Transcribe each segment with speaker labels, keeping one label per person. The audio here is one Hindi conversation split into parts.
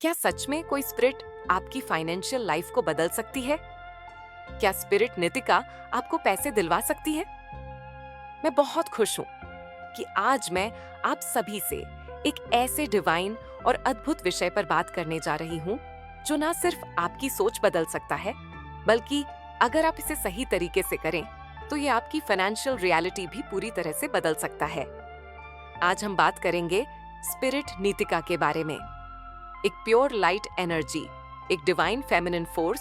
Speaker 1: क्या सच में कोई स्पिरिट आपकी फाइनेंशियल लाइफ को बदल सकती है? क्या स्पिरिट नितिका आपको पैसे दिलवा सकती है? मैं बहुत खुश हूँ कि आज मैं आप सभी से एक ऐसे डिवाइन और अद्भुत विषय पर बात करने जा रही हूँ जो ना सिर्फ आपकी सोच बदल सकता है, बल्कि अगर आप इसे सही तरीके से करें तो ये आपकी फाइनेंशियल रियलिटी भी पूरी तरह से बदल सकता है। आज हम बात करेंगे स्पिरिट नीतिका के बारे में। एक प्योर लाइट एनर्जी, एक डिवाइन फेमिनिन फोर्स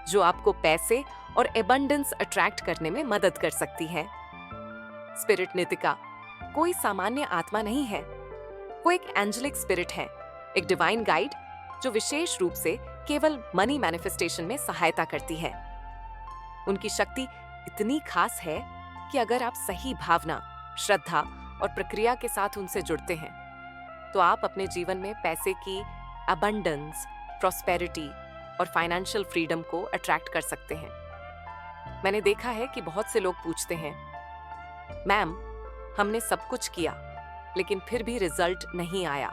Speaker 1: जो आपको पैसे और एबंडेंस अट्रैक्ट करने में मदद कर सकती है। स्पिरिट नितिका कोई सामान्य आत्मा नहीं है, वो एक एंजेलिक स्पिरिट है, एक डिवाइन गाइड जो विशेष रूप से केवल मनी मैनिफेस्टेशन में सहायता करती है। उनकी शक्ति इतनी खास है कि अगर आप सही भावना, श्रद्धा और प्रक्रिया के साथ उनसे जुड़ते हैं तो आप अपने जीवन में पैसे की अबंडेंस, प्रॉस्पेरिटी और फाइनेंशियल फ्रीडम को अट्रैक्ट कर सकते हैं। मैंने देखा है कि बहुत से लोग पूछते हैं, मैम हमने सब कुछ किया लेकिन फिर भी रिजल्ट नहीं आया।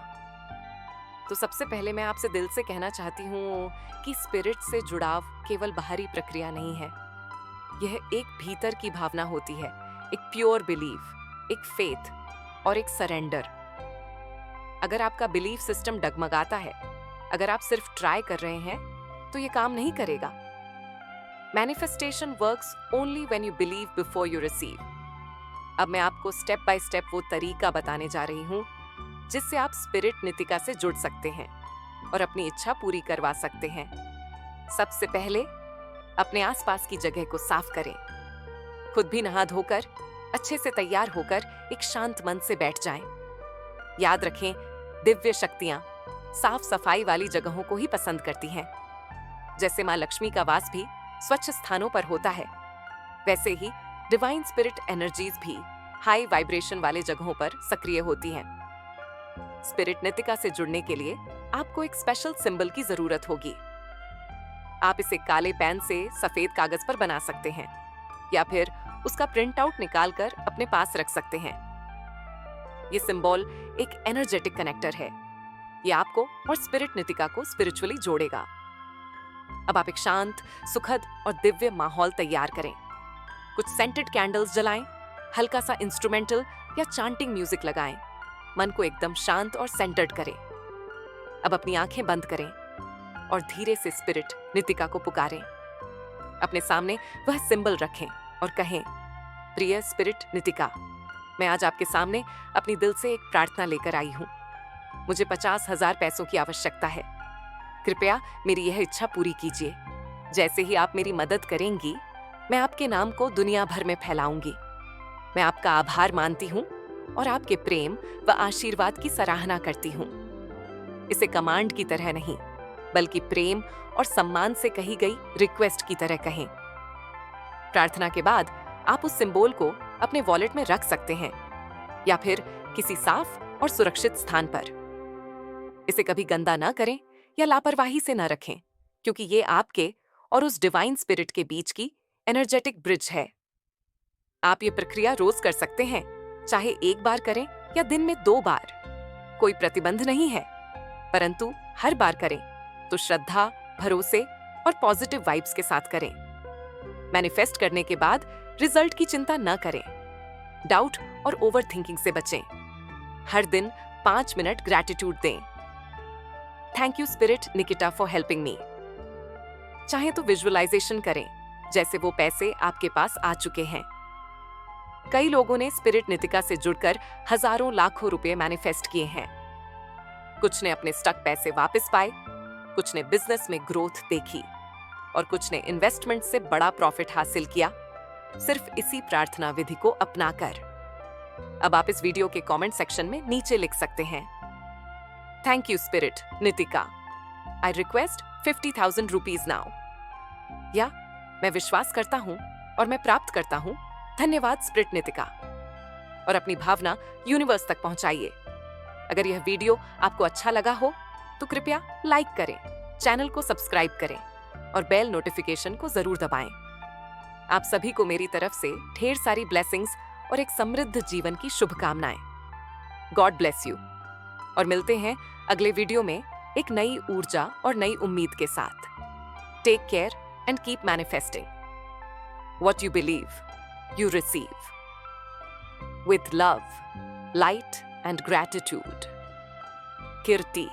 Speaker 1: तो सबसे पहले मैं आपसे दिल से कहना चाहती हूँ कि स्पिरिट से जुड़ाव केवल बाहरी प्रक्रिया नहीं है, यह एक भीतर की भावना होती है, एक प्योर बिलीफ, एक फेथ और एक सरेंडर। अगर आपका बिलीफ सिस्टम डगमगाता है, अगर आप सिर्फ ट्राई कर रहे हैं तो ये काम नहीं करेगा। Manifestation works only when you believe before you receive. अब मैं आपको स्टेप बाय स्टेप वो तरीका बताने जा रही हूँ जिससे आप स्पिरिट नितिका से जुड़ सकते हैं और अपनी इच्छा पूरी करवा सकते हैं। सबसे पहले अपने आसपास की जगह को साफ करें। खुद भी नहा धोकर अच्छे से तैयार होकर एक शांत मन से बैठ जाएं। याद रखें, दिव्य शक्तियां साफ सफाई वाली जगहों को ही पसंद करती हैं। जैसे मां लक्ष्मी का वास भी स्वच्छ स्थानों पर होता है, वैसे ही डिवाइन स्पिरिट एनर्जीज भी हाई वाइब्रेशन वाले जगहों पर सक्रिय होती हैं। स्पिरिट नितिका से जुड़ने के लिए आपको एक स्पेशल सिंबल की जरूरत होगी। आप इसे काले पेन से सफेद कागज पर बना सकते हैं या फिर उसका प्रिंट आउट निकाल कर अपने पास रख सकते हैं। ये सिंबल एक एनर्जेटिक कनेक्टर है, ये आपको और स्पिरिट नितिका को स्पिरिचुअली जोड़ेगा। अब आप एक शांत, सुखद और दिव्य माहौल तैयार करें। कुछ सेंटेड कैंडल्स जलाएं, हल्का सा इंस्ट्रूमेंटल या चांटिंग म्यूजिक लगाएं। मन को एकदम शांत और सेंटर्ड करें। अब अपनी आंखें बंद करें और धीरे से स्पिरिट नितिका को पुकारें। अपने सामने वह सिंबल रखें और कहें, प्रिय स्पिरिट नितिका, मैं आज आपके सामने अपनी दिल से एक प्रार्थना लेकर आई हूँ। मुझे 50,000 पैसों की आवश्यकता है। कृपया मेरी यह इच्छा पूरी कीजिए। जैसे ही आप मेरी मदद करेंगी, मैं आपके नाम को दुनिया भर में फैलाऊंगी। मैं आपका आभार मानती हूँ और आपके प्रेम व आशीर्वाद की सराहना करती हूँ। इसे कमांड की तरह नहीं, बल्कि प्रेम और सम्मान से कही गई रिक्वेस्ट की तरह कहें। प्रार्थना के बाद आप उस सिंबल को अपने वॉलेट में रख सकते हैं या फिर किसी साफ और सुरक्षित स्थान पर। इसे कभी गंदा ना करें या लापरवाही से न रखें, क्योंकि ये आपके और उस डिवाइन स्पिरिट के बीच की एनर्जेटिक ब्रिज है। आप ये प्रक्रिया रोज कर सकते हैं, चाहे एक बार करें या दिन में 2 बार। कोई प्रतिबंध नहीं है, परंतु हर बार करें तो श्रद्धा, भरोसे और पॉजिटिव वाइब्स के साथ करें। मैनिफेस्ट करने के बाद रिजल्ट की चिंता न करें। डाउट और ओवर थिंकिंग से बचें। हर दिन 5 मिनट ग्रैटिट्यूड दें। Thank you spirit Nikita for helping me. चाहे तो विजुअलाइजेशन करें जैसे वो पैसे आपके पास आ चुके हैं। कई लोगों ने स्पिरिट नितिका से जुड़कर हजारों लाखों रुपए मैनिफेस्ट किए हैं। कुछ ने अपने स्टक पैसे वापस पाए, कुछ ने बिजनेस में ग्रोथ देखी और कुछ ने इन्वेस्टमेंट से बड़ा प्रॉफिट हासिल किया, सिर्फ इसी प्रार्थना विधि को अपनाकर। अब आप इस वीडियो के कमेंट सेक्शन में नीचे लिख सकते हैं, thank you spirit Nitika, I request 50,000 rupees now. या मैं विश्वास करता हूं और मैं प्राप्त करता हूं, धन्यवाद स्पिरिट नितिका। और अपनी भावना यूनिवर्स तक पहुंचाइए। अगर यह वीडियो आपको अच्छा लगा हो तो कृपया लाइक करें, चैनल को सब्सक्राइब करें और बेल नोटिफिकेशन को जरूर दबाएं। आप सभी को मेरी तरफ से ढेर सारी ब्लेसिंग्स और एक समृद्ध जीवन की शुभकामनाएं। गॉड ब्लेस यू और मिलते हैं अगले वीडियो में एक नई ऊर्जा और नई उम्मीद के साथ। Take care and keep manifesting. What you believe, you receive. With love, light and gratitude. Kirti.